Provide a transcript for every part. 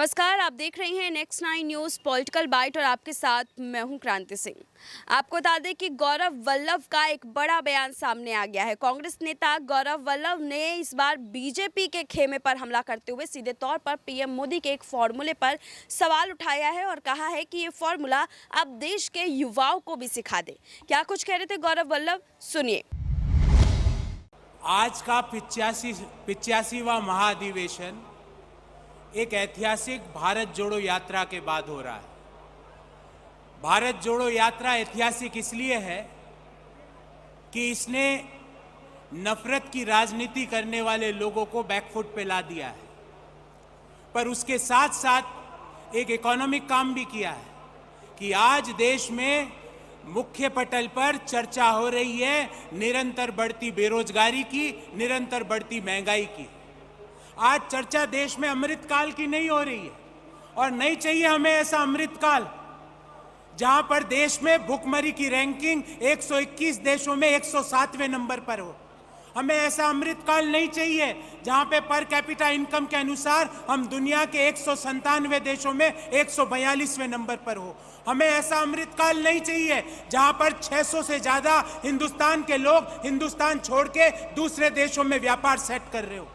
नमस्कार, आप देख रहे हैं नेक्स्ट 9 न्यूज़ पॉलिटिकल बाइट और आपके साथ मैं हूं क्रांति सिंह। आपको बता दें कि गौरव वल्लभ का एक बड़ा बयान सामने आ गया है। कांग्रेस नेता गौरव वल्लभ ने इस बार बीजेपी के खेमे पर हमला करते हुए सीधे तौर पर पीएम मोदी के एक फॉर्मूले पर सवाल उठाया है और कहा है कि ये फॉर्मूला अब देश के युवाओं को भी सिखा दे। क्या कुछ कह रहे थे गौरव वल्लभ, सुनिए। आज का 85वां महाधिवेशन एक ऐतिहासिक भारत जोड़ो यात्रा के बाद हो रहा है। भारत जोड़ो यात्रा ऐतिहासिक इसलिए है कि इसने नफरत की राजनीति करने वाले लोगों को बैकफुट पे ला दिया है, पर उसके साथ साथ एक इकोनॉमिक काम भी किया है कि आज देश में मुख्य पटल पर चर्चा हो रही है निरंतर बढ़ती बेरोजगारी की, निरंतर बढ़ती महंगाई की। आज चर्चा देश में अमृतकाल की नहीं हो रही है और नहीं चाहिए हमें ऐसा अमृतकाल जहां पर देश में भुखमरी की रैंकिंग 121 देशों में 107वें नंबर पर हो। हमें ऐसा अमृतकाल नहीं चाहिए जहां पे पर कैपिटा इनकम के अनुसार हम दुनिया के 197 देशों में 142वें नंबर पर हो। हमें ऐसा अमृतकाल नहीं चाहिए जहां पर 600 से ज्यादा हिंदुस्तान के लोग हिंदुस्तान छोड़ के दूसरे देशों में व्यापार सेट कर रहे हो।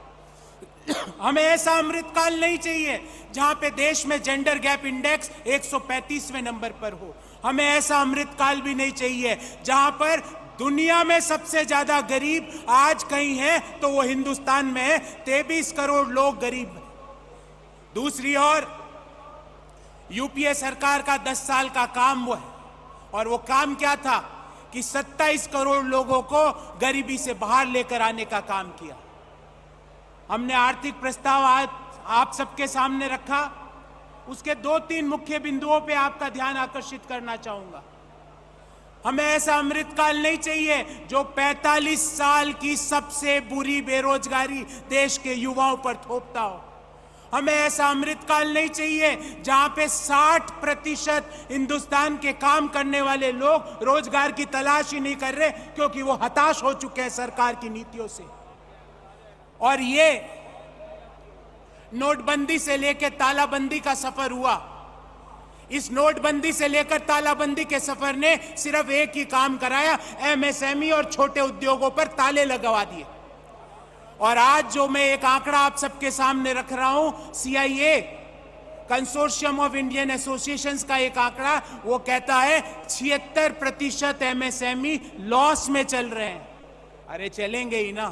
हमें ऐसा अमृतकाल नहीं चाहिए जहां पे देश में जेंडर गैप इंडेक्स 135वें नंबर पर हो। हमें ऐसा अमृतकाल भी नहीं चाहिए जहां पर दुनिया में सबसे ज्यादा गरीब आज कहीं है तो वो हिंदुस्तान में है, 23 करोड़ लोग गरीब हैं। दूसरी ओर यूपीए सरकार का 10 साल का काम वो है और वो काम क्या था कि 27 करोड़ लोगों को गरीबी से बाहर लेकर आने का काम किया। हमने आर्थिक प्रस्ताव आज आप सबके सामने रखा, उसके 2-3 मुख्य बिंदुओं पे आपका ध्यान आकर्षित करना चाहूंगा। हमें ऐसा अमृतकाल नहीं चाहिए जो 45 साल की सबसे बुरी बेरोजगारी देश के युवाओं पर थोपता हो। हमें ऐसा अमृतकाल नहीं चाहिए जहां पे 60% हिंदुस्तान के काम करने वाले लोग रोजगार की तलाश ही नहीं कर रहे क्योंकि वो हताश हो चुके हैं सरकार की नीतियों से। और ये नोटबंदी से लेकर तालाबंदी का सफर हुआ। इस नोटबंदी से लेकर तालाबंदी के सफर ने सिर्फ एक ही काम कराया, एमएसएमई और छोटे उद्योगों पर ताले लगवा दिए। और आज जो मैं एक आंकड़ा आप सबके सामने रख रहा हूं, CIA consortium of Indian associations का एक आंकड़ा, वो कहता है 76% एमएसएमई लॉस में चल रहे हैं। अरे चलेंगे ही ना,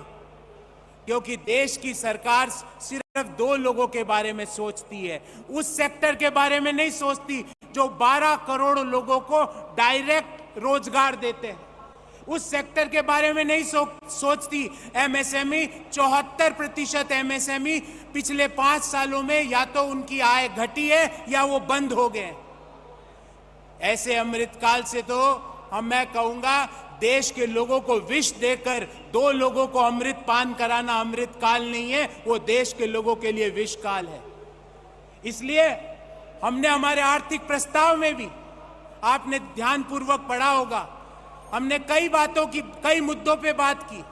क्योंकि देश की सरकार सिर्फ 2 लोगों के बारे में सोचती है, उस सेक्टर के बारे में नहीं सोचती जो 12 करोड़ लोगों को डायरेक्ट रोजगार देते हैं। उस सेक्टर के बारे में नहीं सोचती एमएसएमई। 74% एमएसएमई पिछले 5 सालों में या तो उनकी आय घटी है या वो बंद हो गए। ऐसे अमृतकाल से तो मैं कहूंगा देश के लोगों को विष देकर 2 लोगों को अमृत पान कराना अमृतकाल नहीं है, वो देश के लोगों के लिए विषकाल है। इसलिए हमने हमारे आर्थिक प्रस्ताव में भी, आपने ध्यानपूर्वक पढ़ा होगा, हमने कई मुद्दों पे बात की।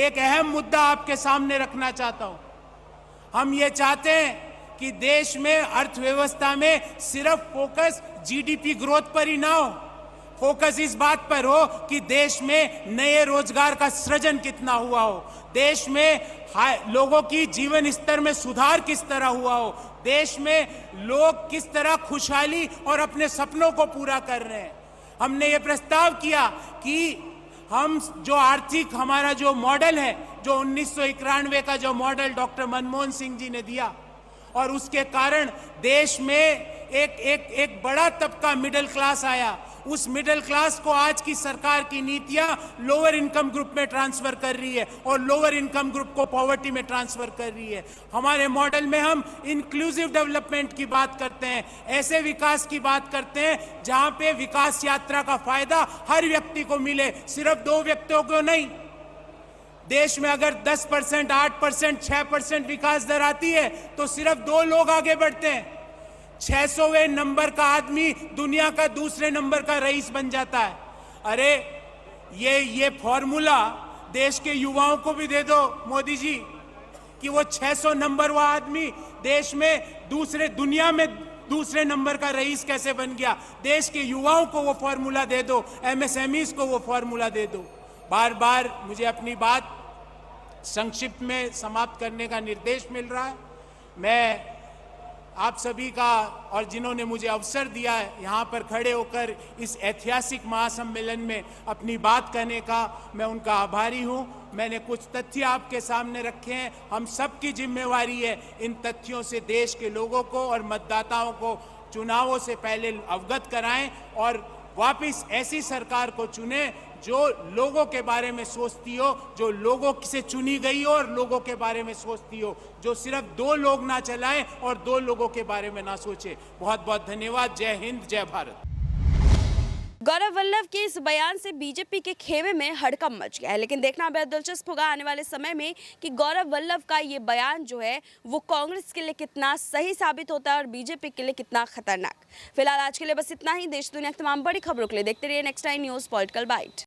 एक अहम मुद्दा आपके सामने रखना चाहता हूं। हम ये चाहते हैं कि देश में अर्थव्यवस्था में सिर्फ फोकस जीडीपी ग्रोथ पर ही ना हो, फोकस इस बात पर हो कि देश में नए रोजगार का सृजन कितना हुआ हो, देश में लोगों की जीवन स्तर में सुधार किस तरह हुआ हो, देश में लोग किस तरह खुशहाली और अपने सपनों को पूरा कर रहे हैं। हमने ये प्रस्ताव किया कि हम जो आर्थिक हमारा जो मॉडल है, जो 1991 का जो मॉडल डॉक्टर मनमोहन सिंह जी ने दिया, और उसके कारण देश में एक बड़ा तबका मिडिल क्लास आया। उस मिडिल क्लास को आज की सरकार की नीतियां लोअर इनकम ग्रुप में ट्रांसफर कर रही है और लोअर इनकम ग्रुप को पॉवर्टी में ट्रांसफर कर रही है। हमारे मॉडल में हम इंक्लूसिव डेवलपमेंट की बात करते हैं, ऐसे विकास की बात करते हैं जहां पे विकास यात्रा का फायदा हर व्यक्ति को मिले, सिर्फ 2 व्यक्तियों को नहीं। देश में अगर 10%, 8%, 6% विकास दर आती है तो सिर्फ 2 लोग आगे बढ़ते हैं। 600वें नंबर का आदमी दुनिया का दूसरे नंबर का रईस बन जाता है। अरे ये फॉर्मूला देश के युवाओं को भी दे दो मोदी जी, कि वो 600 नंबर वो आदमी देश में दुनिया में दूसरे नंबर का रईस कैसे बन गया। देश के युवाओं को वो फॉर्मूला दे दो, एमएसएमईज को वो फॉर्मूला दे दो। बार बार मुझे अपनी बात संक्षिप्त में समाप्त करने का निर्देश मिल रहा है। मैं आप सभी का और जिन्होंने मुझे अवसर दिया है यहाँ पर खड़े होकर इस ऐतिहासिक महासम्मेलन में अपनी बात कहने का, मैं उनका आभारी हूँ। मैंने कुछ तथ्य आपके सामने रखे हैं। हम सबकी जिम्मेवारी है इन तथ्यों से देश के लोगों को और मतदाताओं को चुनावों से पहले अवगत कराएं और वापस ऐसी सरकार को चुनें जो लोगों के बारे में सोचती हो, जो लोगों से चुनी गई हो और लोगों के बारे में सोचती हो, जो सिर्फ 2 लोग ना चलाएं और 2 लोगों के बारे में ना सोचे। बहुत बहुत धन्यवाद। जय हिंद, जय भारत। गौरव वल्लभ के इस बयान से बीजेपी के खेमे में हड़कंप मच गया है, लेकिन देखना बेहद दिलचस्प होगा आने वाले समय में कि गौरव वल्लभ का ये बयान जो है वो कांग्रेस के लिए कितना सही साबित होता है और बीजेपी के लिए कितना खतरनाक। फिलहाल आज के लिए बस इतना ही। देश दुनिया की तमाम बड़ी खबरों के लिए देखते रहिए next time news political bite.